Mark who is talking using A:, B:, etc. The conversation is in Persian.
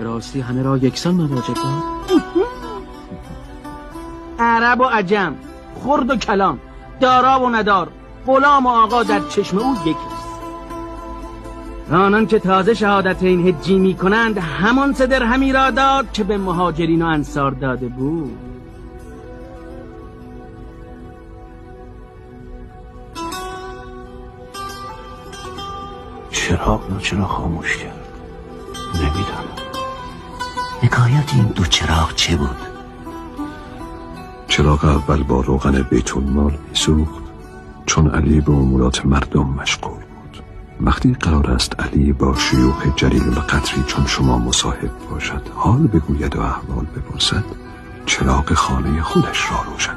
A: به راستی همه را یکسان مواجب داد؟
B: عرب و عجم، خرد و کلام، دارا و ندار، غلام و آقا در چشم او یکیست. آنان که تازه شهادتین حجی می کنند همان 3 درهمی را داد که به مهاجرین و انصار داده بود.
C: چرا خاموش کرد؟ نمیدانم. حکایت این 2 چراغ چه بود؟
D: چراغ اول با روغن بیت‌المال میسوخت چون علی به امورات مردم مشغول بود. وقتی قرار است علی با شیوخ جلیل القدری چون شما مصاحب باشد، حال بگوید و احوال بپرسد، چراغ خانه خودش را روشن